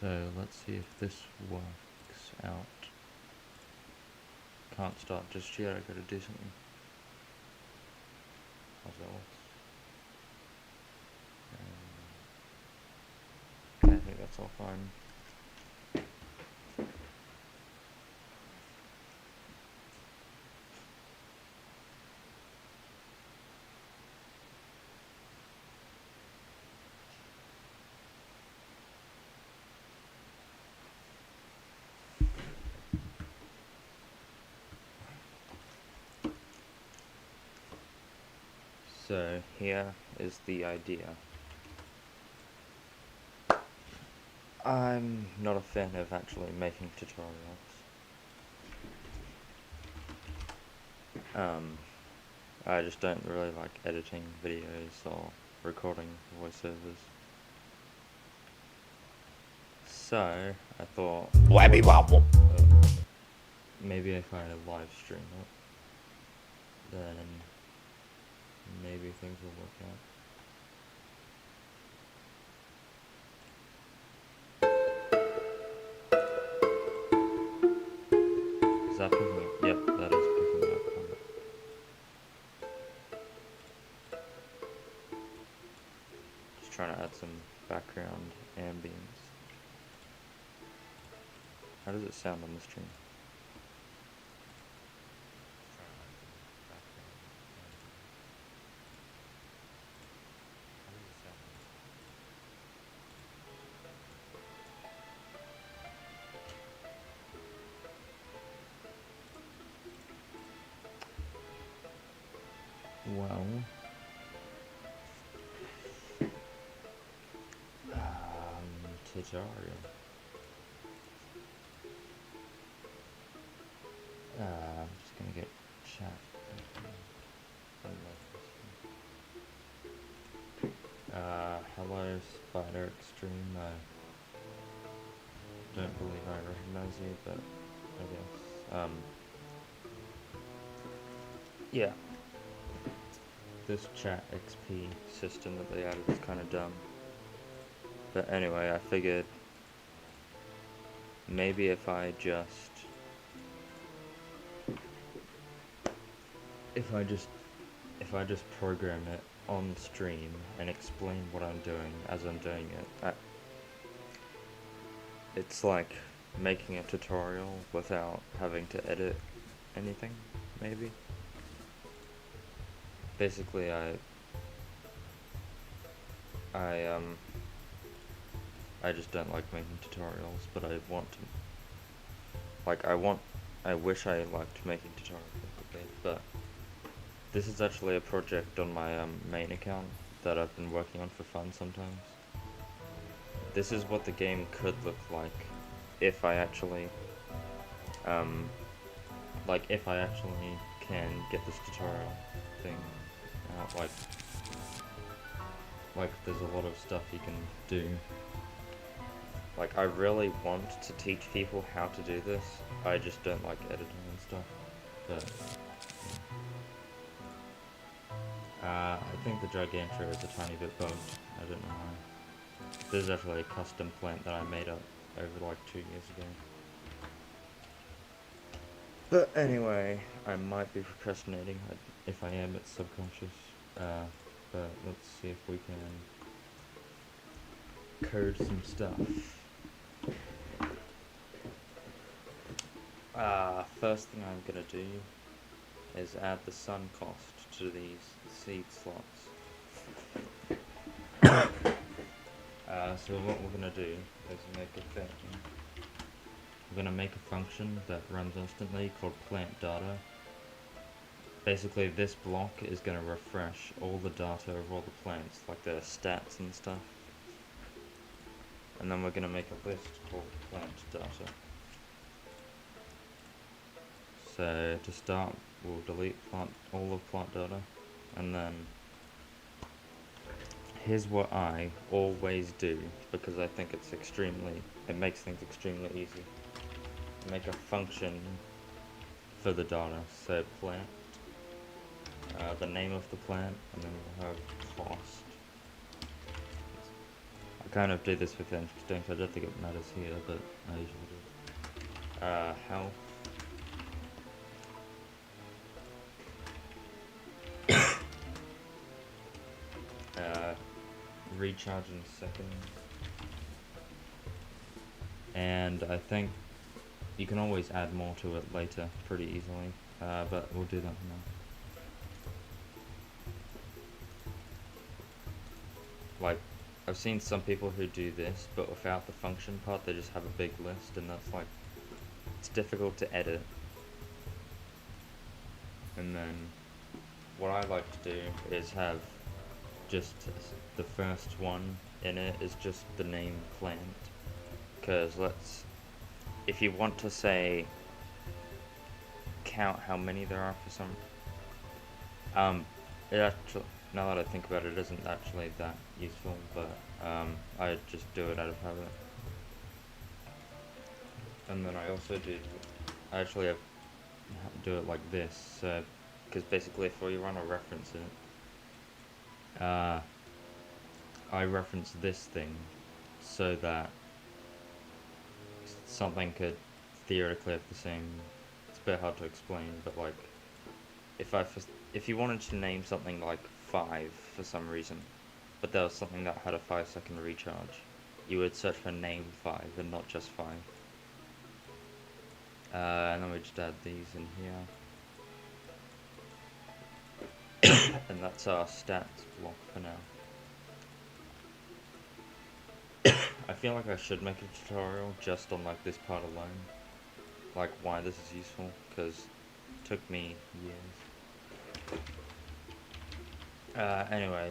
So let's see if this works out. Can't start just yet, I gotta do something. How's that work? Okay, I think that's all fine. So here is the idea. I'm not a fan of actually making tutorials. I just don't really like editing videos or recording voiceovers. So I thought, maybe if I live stream it, then maybe things will work out. Is that picking up? Yep, that is picking up on it. Just trying to add some background ambience. How does it sound on the stream? Well, tutorial. I'm just gonna get chat. Hello, Spider Extreme. I don't believe I recognize you, but I guess. Yeah. This chat XP system that they added is kind of dumb. But anyway, I figured maybe if I just program it on stream and explain what I'm doing as I'm doing it, it's like making a tutorial without having to edit anything, maybe. Basically, I just don't like making tutorials, but I want to, like, I wish I liked making tutorials, okay, but this is actually a project on my main account that I've been working on for fun sometimes. This is what the game could look like if I actually, if I actually can get this tutorial thing out, like there's a lot of stuff you can do. Like, I really want to teach people how to do this, I just don't like editing and stuff, but I think the Gigantra is a tiny bit bugged, I don't know why. This is actually a custom plant that I made up over like 2 years ago. But anyway, I might be procrastinating. If I am, it's subconscious. But let's see if we can code some stuff. First thing I'm gonna do is add the sun cost to these seed slots. So what we're gonna do is make a thing. We're gonna make a function that runs instantly called plant data. Basically, this block is gonna refresh all the data of all the plants, like their stats and stuff. And then we're gonna make a list called plant data. So to start, we'll delete all of plant data, and then here's what I always do, because I think it makes things extremely easy. Make a function for the data, so plant, the name of the plant, and then we'll have cost. I kind of do this with Instinct. I don't think it matters here, but I usually do. Health. Recharge in a second. And I think you can always add more to it later pretty easily, but we'll do that now. Like, I've seen some people who do this, but without the function part, they just have a big list, and that's like, it's difficult to edit. And then, what I like to do is have just the first one in it is just the name plant. Because if you want to say, count how many there are for some, it actually, now that I think about it, isn't actually that useful, but I just do it out of habit. And then I also I actually do it like this, because basically if you want to reference it, I reference this thing so that something could theoretically have the same. It's a bit hard to explain, but like if you wanted to name something like 5 for some reason, but there was something that had a 5-second recharge, you would search for name 5 and not just 5. And then we just add these in here. And that's our stats block for now. I feel like I should make a tutorial just on like this part alone, like why this is useful, because it took me years. Anyway,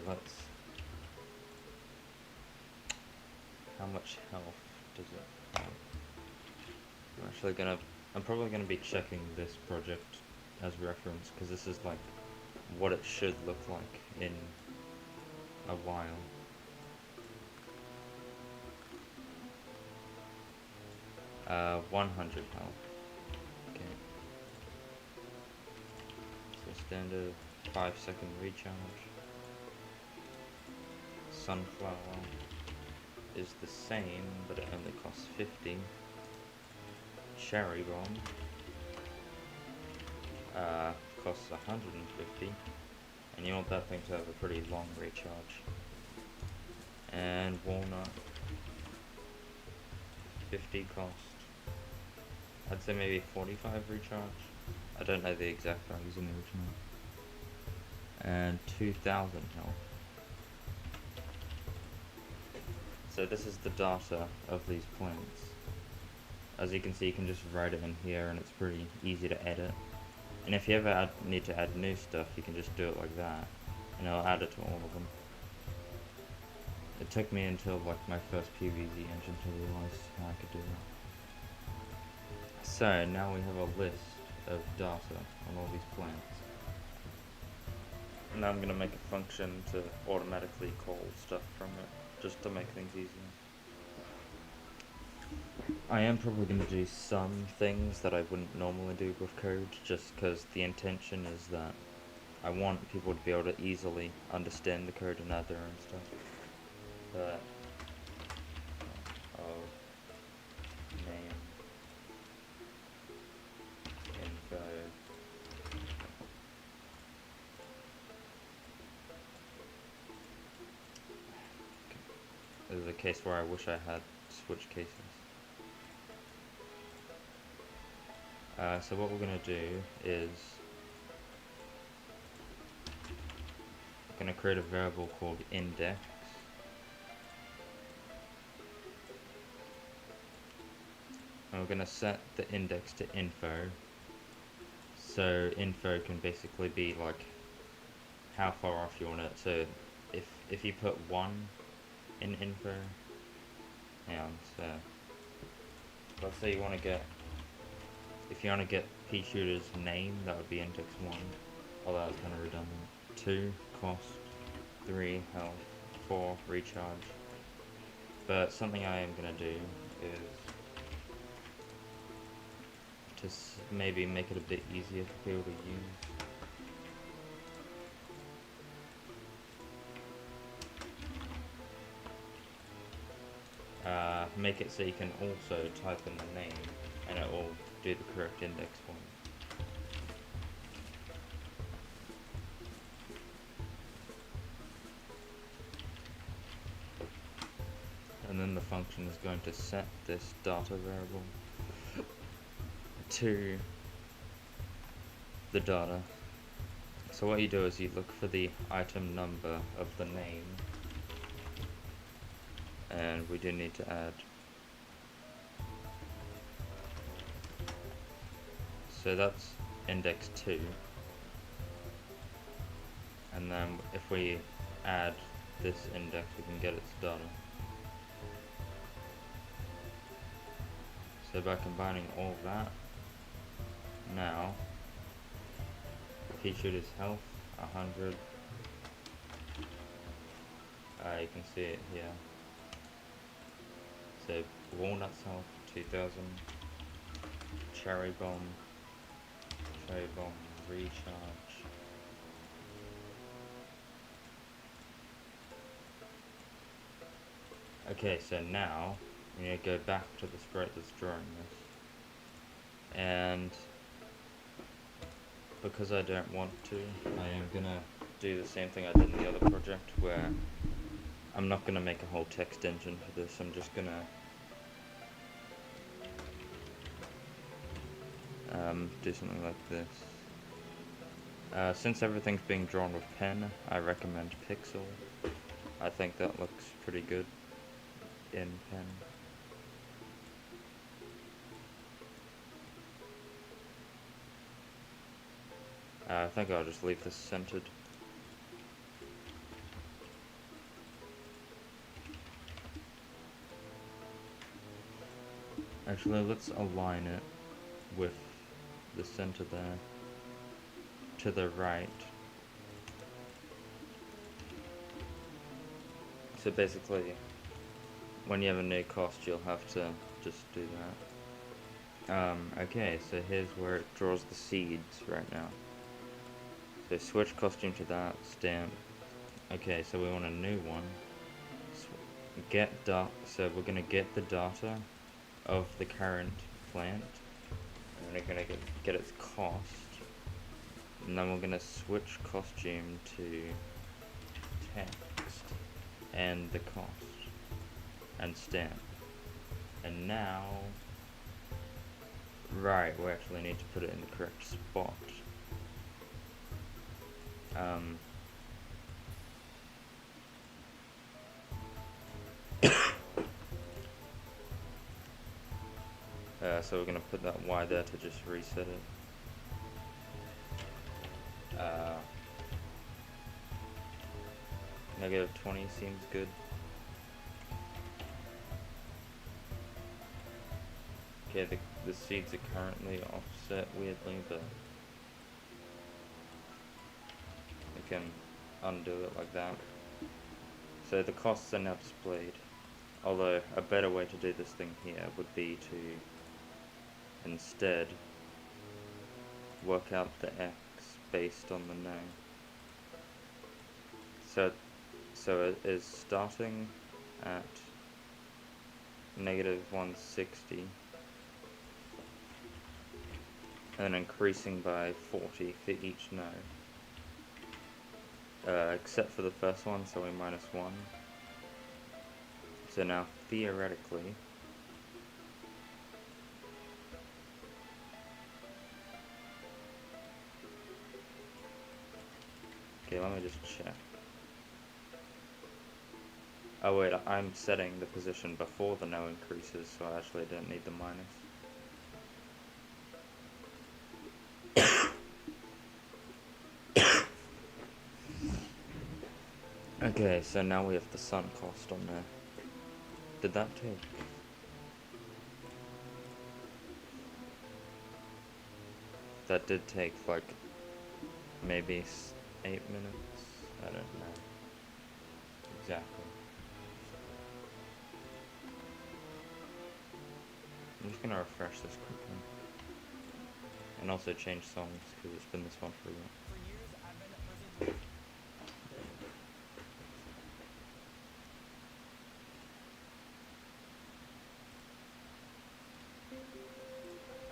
how much health does it have? I'm probably gonna be checking this project as reference, because this is like what it should look like in a while. Uh, 100 health. Okay. So standard 5-second recharge. Sunflower is the same, but it only costs 50. Cherry bomb costs 150, and you want that thing to have a pretty long recharge. And walnut, 50 cost. I'd say maybe 45 recharge. I don't know the exact values in the original. And 2000 health. So this is the data of these plants. As you can see, you can just write it in here, and it's pretty easy to edit. And if you ever need to add new stuff, you can just do it like that, and it'll add it to all of them. It took me until like my first PvZ engine to realize how I could do that. So now we have a list of data on all these plants. Now I'm going to make a function to automatically call stuff from it, just to make things easier. I am probably going to do some things that I wouldn't normally do with code, just because the intention is that I want people to be able to easily understand the code and add their own stuff. But, name, info, this is a case where I wish I had switch cases. So what we're going to do is we're going to create a variable called index. And we're going to set the index to info. So info can basically be like how far off you want it. So if you put 1 in info, so let's say you want to get, if you want to get pea shooter's name, that would be index 1, although that's kind of redundant. 2 cost, 3 health, 4 recharge. But something I am going to do is to maybe make it a bit easier for people to use. make it so you can also type in the name and it will do the correct index for you. And then the function is going to set this data variable to the data. So what you do is you look for the item number of the name, and we do need to add. So that's index 2, and then if we add this index we can get its data. So by combining all that, now P-shoot is health 100. You can see it here. So walnut's health 2000. Cherry bomb recharge. Okay, so now we need to go back to the sprite that's drawing this, and because I don't want to, I am gonna do the same thing I did in the other project, where I'm not gonna make a whole text engine for this. I'm just gonna do something like this. Since everything's being drawn with pen, I recommend Pixel. I think that looks pretty good in pen. I think I'll just leave this centered. Actually, let's align it with the center there to the right. So basically, when you have a new cost, you'll have to just do that. Okay, so here's where it draws the seeds right now. So switch costume to that, stamp. Okay, so we want a new one. So we're gonna get the data of the current plant, and we're gonna get its cost, and then we're gonna switch costume to text and the cost and stamp. And now, right, we actually need to put it in the correct spot. So we're going to put that Y there to just reset it. -20 seems good. Okay, the seeds are currently offset weirdly, but we can undo it like that. So the costs are now displayed, although a better way to do this thing here would be to instead work out the X based on the name. So it is starting at -160 and increasing by 40 for each node, except for the first one, so we -1. So now theoretically, okay, let me just check. Oh wait, I'm setting the position before the no increases, so I actually don't need the minus. Okay, so now we have the sun cost on there. Did that take? That did take like maybe 8 minutes. I don't know exactly. I'm just gonna refresh this quickly, and also change songs because it's been this one for a while.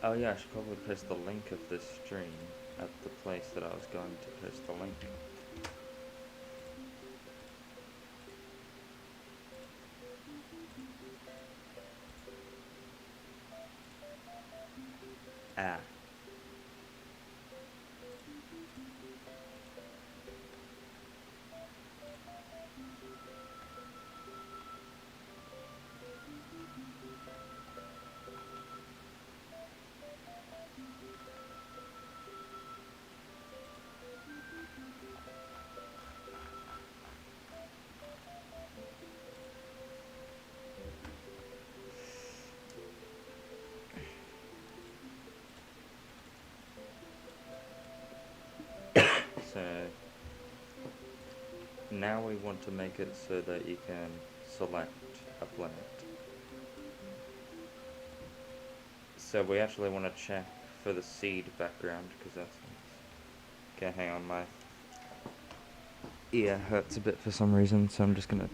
Oh yeah, I should probably post the link of this stream at the place that I was going to post the link. Ah. So now we want to make it so that you can select a plant. So we actually want to check for the seed background because that's nice. Okay, hang on, my ear hurts a bit for some reason, so I'm just gonna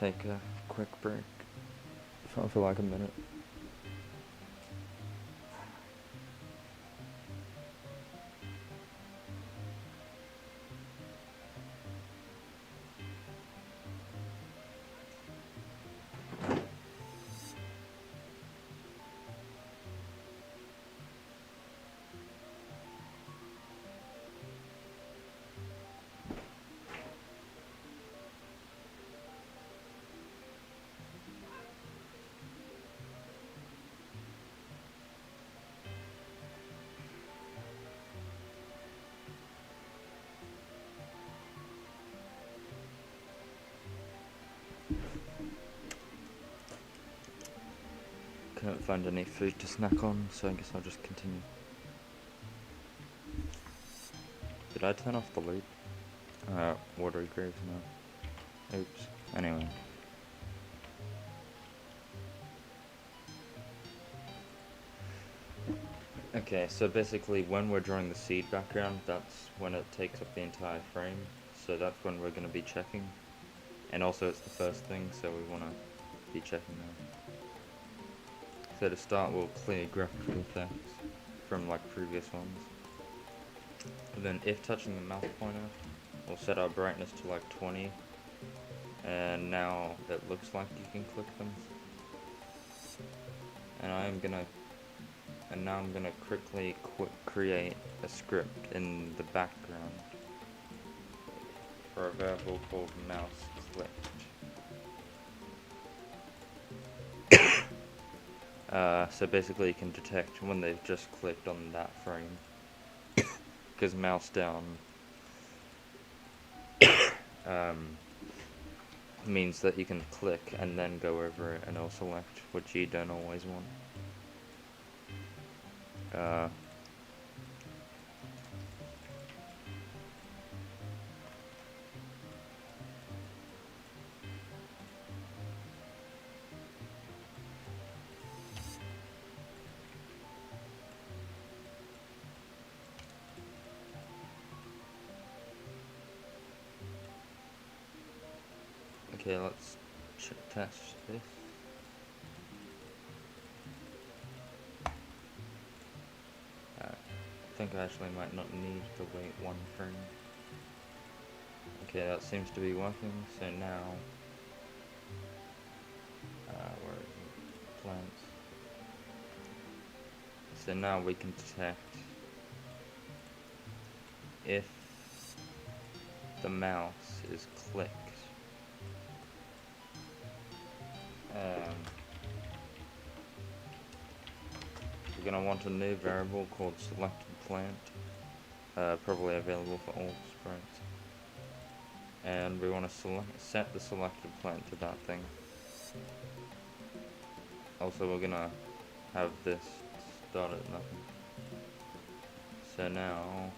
take a quick break for like a minute. Can't find any food to snack on, so I guess I'll just continue. Did I turn off the loop? Watery graves now. Oops. Anyway. Okay, so basically when we're drawing the seed background, that's when it takes up the entire frame. So that's when we're going to be checking. And also it's the first thing, so we want to be checking that. So to start, we'll clear graphical effects from like previous ones. And then if touching the mouse pointer, we'll set our brightness to like 20. And now it looks like you can click them. And now I'm gonna quickly create a script in the background for a variable called mouse clicked. So basically you can detect when they've just clicked on that frame. Because mouse down means that you can click and then go over it and it'll select, which you don't always want. Okay, let's test this. I think I actually might not need to wait one frame. Okay, that seems to be working, so now, where is it? Plants. So now we can detect if the mouse is clicked. We're going to want a new variable called selected plant, probably available for all sprites. And we want to set the selected plant to that thing. Also, we're going to have this start at nothing. So now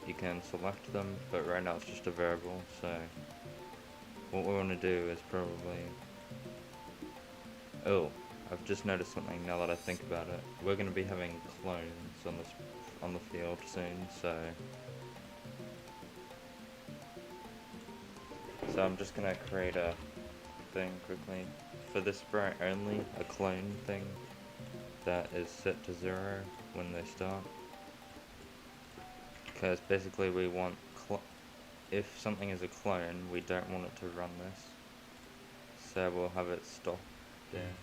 you can select them, but right now it's just a variable, so what we want to do is probably... Oh, I've just noticed something now that I think about it. We're going to be having clones on the field soon, so I'm just going to create a thing quickly. For this sprite only, a clone thing. that is set to 0 when they start. Because basically we want, if something is a clone, we don't want it to run this. So we'll have it stop there.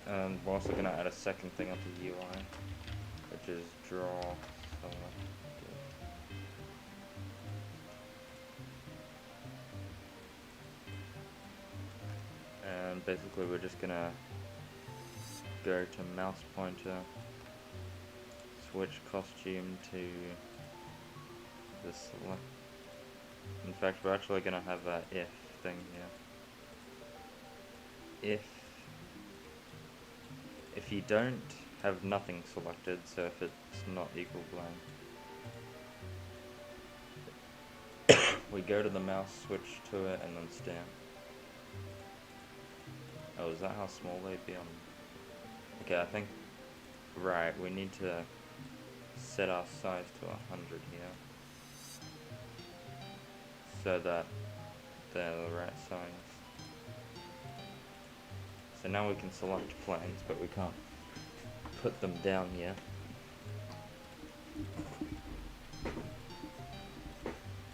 And we're also going to add a second thing onto UI, which is draw selected. And basically we're just going to go to mouse pointer, switch costume to the select. In fact, we're actually going to have that if thing here. If you don't have nothing selected, so if it's not equal blank, we go to the mouse, switch to it, and then stamp. Oh, is that how small they'd be on? Okay, I think, right, we need to set our size to 100 here, so that they're the right size. So now we can select planes, but we can't put them down yet.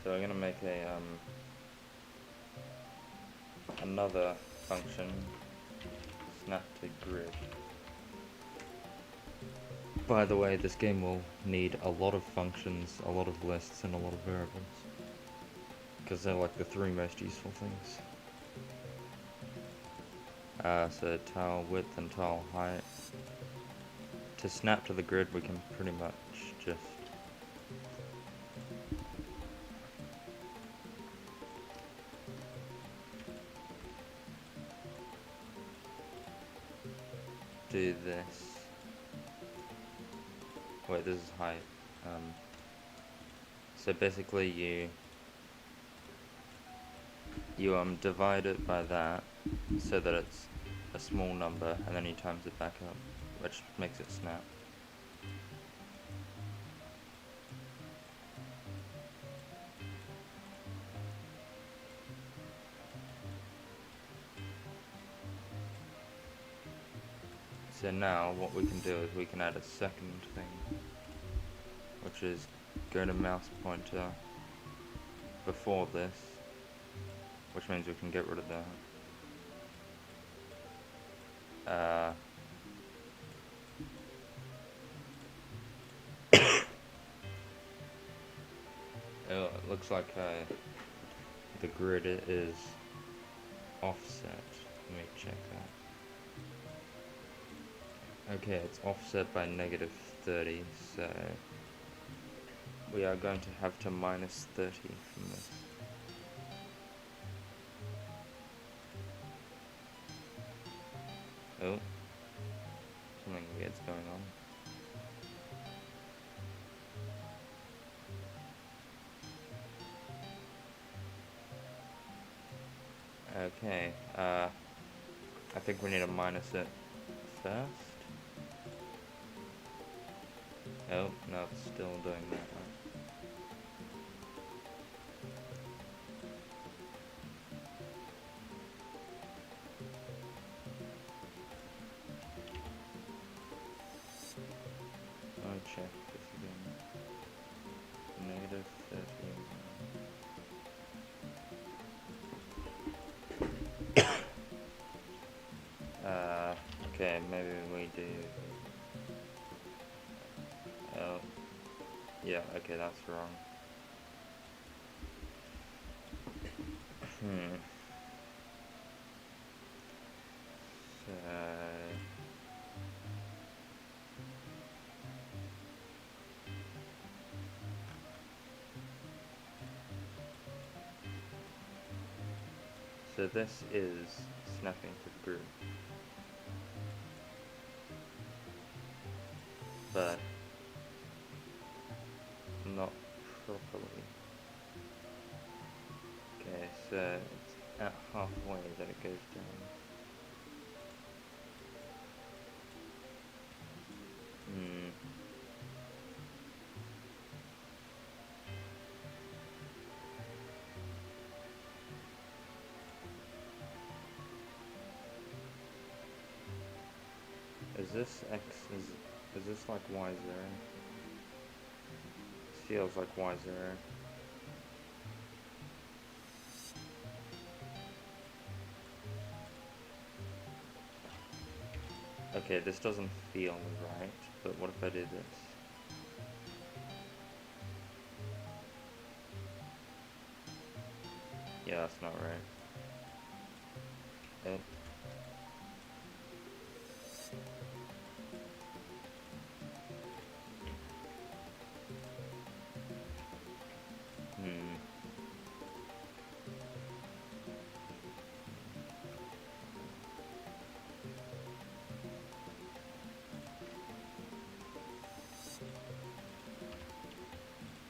So we're gonna make a another function, snap to grid. By the way, this game will need a lot of functions, a lot of lists, and a lot of variables, because they're like the 3 most useful things. So tile width and tile height. To snap to the grid, we can pretty much just do this. Wait, this is height. So basically you divide it by that so that it's a small number, and then you times it back up, which makes it snap. So now what we can do is we can add a second thing, which is go to mouse pointer before this, which means we can get rid of that. It looks like the grid is offset. Let me check that. Okay, it's offset by -30, so we are going to have to -30 from this. Oh, something weird's going on. Okay, I think we need to minus it first. Oh, no, it's still doing that. I'll check this again. -30. Okay, maybe we do. Oh, yeah, okay, that's wrong. So this is snapping to the grid, but not properly. Okay, so it's at halfway that it goes down. this X, is this like Y0? This feels like Y0. Okay, this doesn't feel right, but what if I did this? Yeah, that's not right. Eh. Hmm.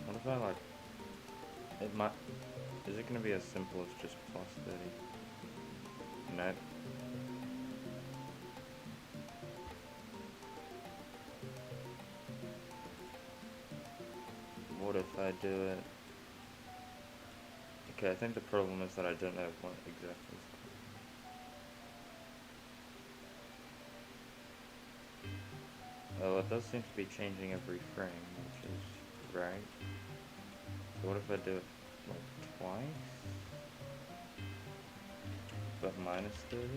What if I like, it might, is it gonna be as simple as just plus 30? Nope. What if I do it? Okay, I think the problem is that I don't know what exactly is. Oh, it does seem to be changing every frame, which is right. So what if I do it like twice? But minus 30?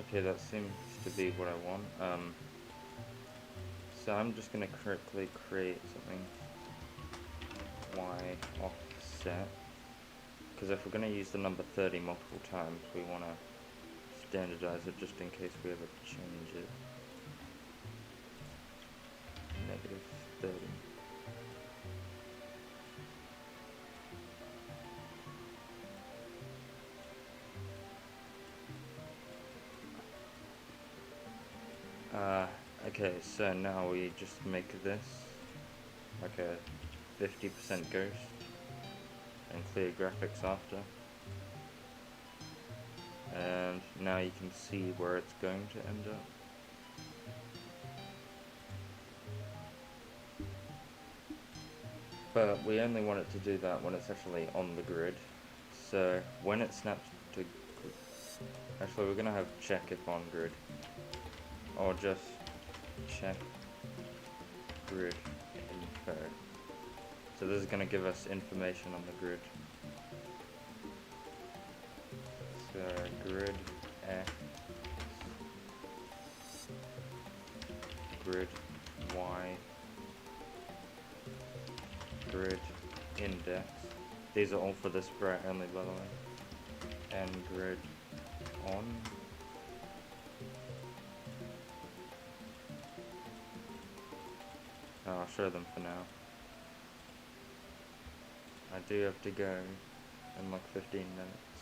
Okay, that seems to be what I want. So I'm just gonna quickly create something y offset, because if we're gonna use the number 30 multiple times, we want to standardize it just in case we ever change it. Negative 30. Okay, so now we just make this like a 50% ghost and clear graphics after. And now you can see where it's going to end up. But we only want it to do that when it's actually on the grid. So when it snaps to, actually we're gonna have check if on grid, or just check grid info. So this is gonna give us information on the grid. So grid X, grid Y, grid index. These are all for this sprite only, by the way. And grid on. I'll show them for now. I do have to go in like 15 minutes.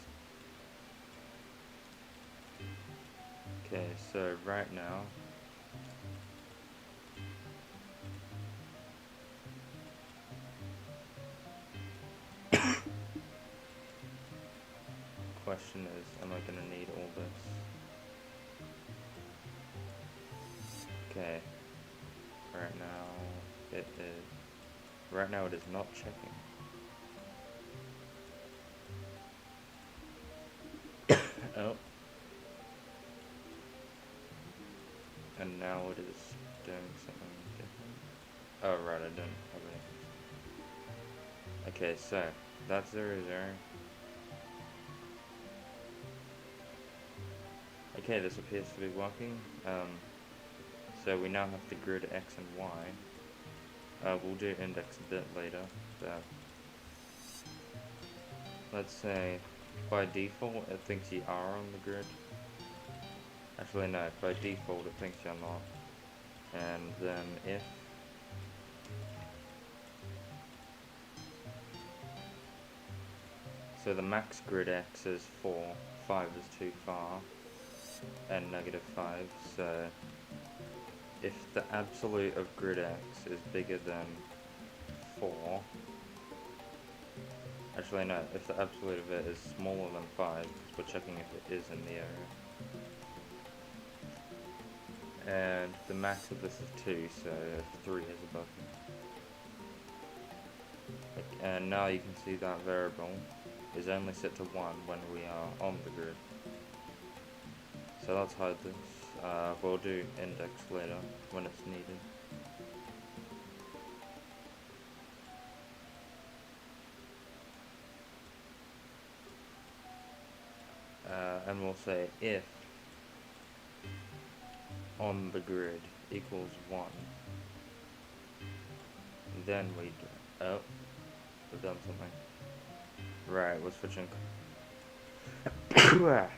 Okay, so right now, question is, am I gonna need all this? Okay, right now it is, right now it is not checking. Oh. And now it is doing something different. Oh right, I don't have anything. Okay, so that's 0, 0. Okay, this appears to be working. So we now have the grid X and Y. We'll do index a bit later, but let's say by default it thinks you are on the grid. Actually no, by default it thinks you're not. And then if so the max grid X is 4, 5 is too far, and negative 5, so if the absolute of grid X is bigger than 4, actually no, if the absolute of it is smaller than 5, because we're checking if it is in the area. And the max of this is 2, so 3 is above it. And now you can see that variable is only set to 1 when we are on the grid. So let's hide this. We'll do index later when it's needed. And we'll say if on the grid equals 1, then we do. Oh, we've done something. Right, we're switching. Okay,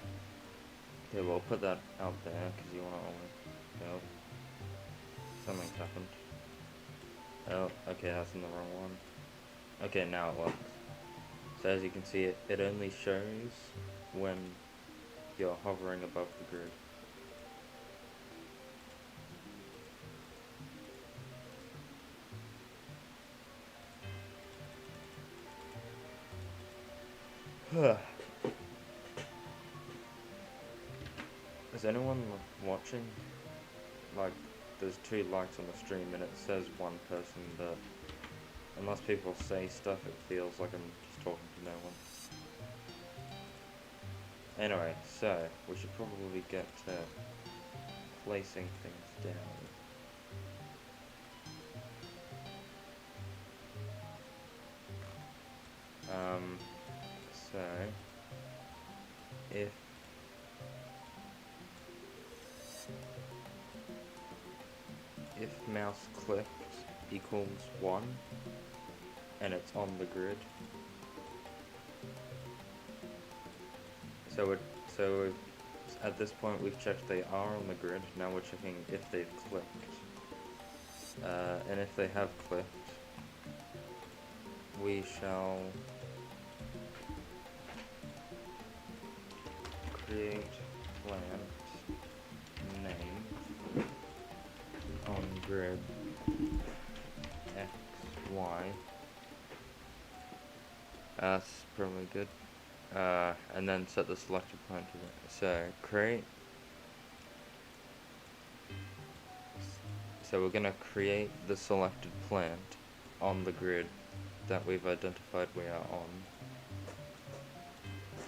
we'll put that out there because you want to only. Oh, something's happened. Oh, okay, that's in the wrong one. Okay, now it works. So as you can see, it only shows when you're hovering above the grid. Is anyone watching? Like, there's 2 likes on the stream and it says 1 person, but unless people say stuff, it feels like I'm just talking to no one. Anyway, so we should probably get to placing things down. So if mouse clicked equals 1 and it's on the grid, so at this point we've checked they are on the grid. Now we're checking if they've clicked, and if they have clicked, we shall create plant name on grid x, y. That's probably good. And then set the selected plant to it. So create. So we're gonna create the selected plant on the grid that we've identified we are on.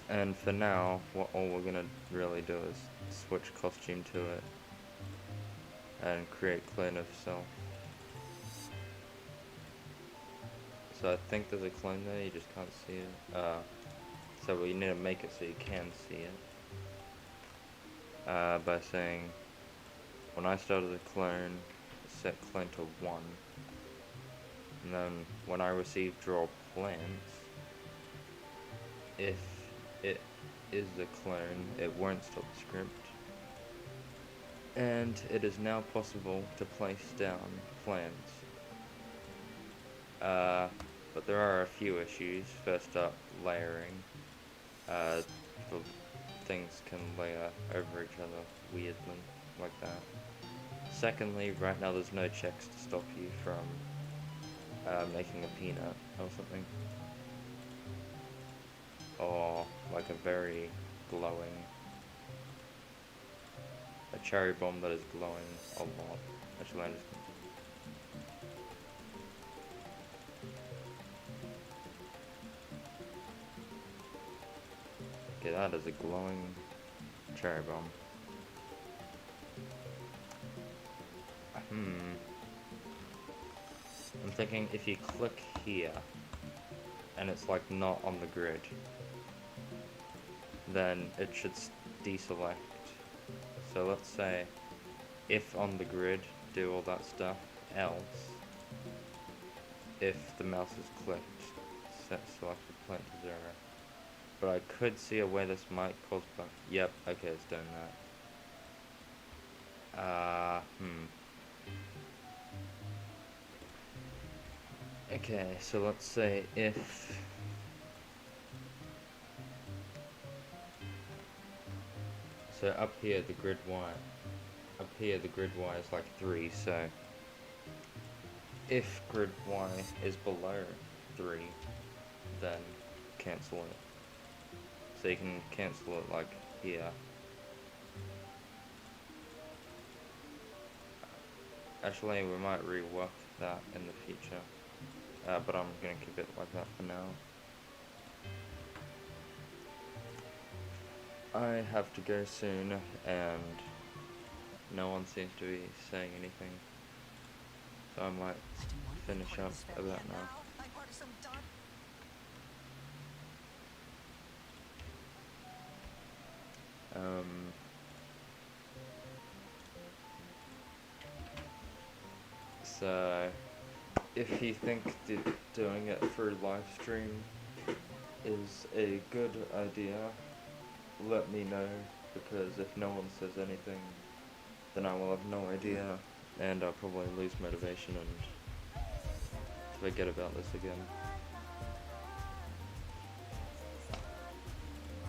And for now, all we're gonna really do is switch costume to it and create clone of self. So I think there's a clone there, you just can't see it. So we need to make it so you can see it. By saying, when I started the clone, set clone to 1. And then when I receive draw plants, if it is a clone, it won't stop the script. And it is now possible to place down plants. But there are a few issues. First up, layering. Things can layer over each other weirdly, like that. Secondly, right now there's no checks to stop you from making a peanut or something. Or like a very glowing, a cherry bomb that is glowing a lot. Actually, I'm just... Okay, that is a glowing cherry bomb. I'm thinking if you click here, and it's like not on the grid, then it should deselect. So let's say, if on the grid, do all that stuff, else, if the mouse is clicked, set selected plant to 0. But I could see a way this might cause bug. Yep, okay, it's doing that. Okay, so let's say if... So up here, the grid Y. Up here, the grid Y is like 3, so... If grid Y is below 3, then cancel it. So you can cancel it like here. Actually, we might rework that in the future. But I'm going to keep it like that for now. I have to go soon, and no one seems to be saying anything, so I might finish up about now. So if you think that doing it through live stream is a good idea, let me know, because if no one says anything, then I will have no idea, and I'll probably lose motivation and forget about this again.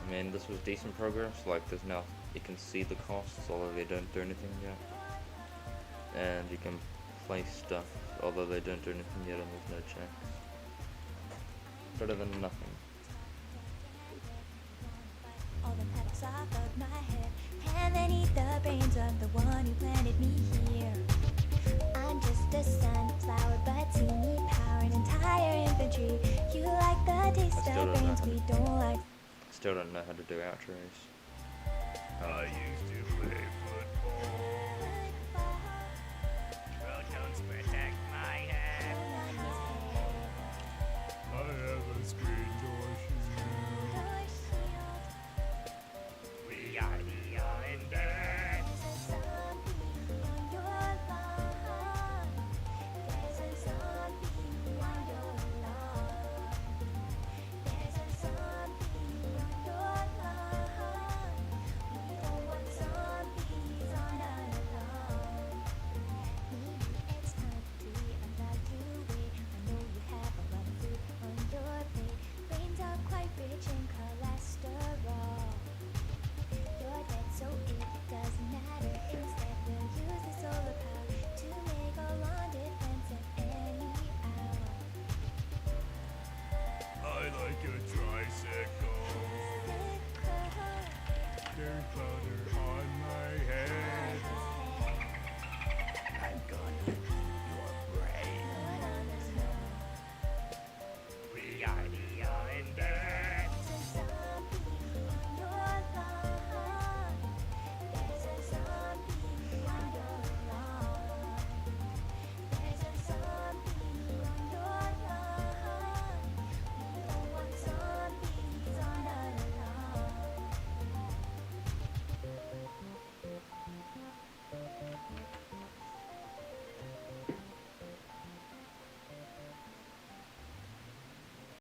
I mean, this was decent progress. Like, there's now, you can see the costs, although they don't do anything yet, and you can place stuff, although they don't do anything yet, and there's no checks. Better than nothing. All the petals off of my head, and then eat the brains of the one who planted me here. I'm just a sunflower, but see me power an entire infantry. You like the taste of brains, we don't like. Still don't know how to do outros. I used to play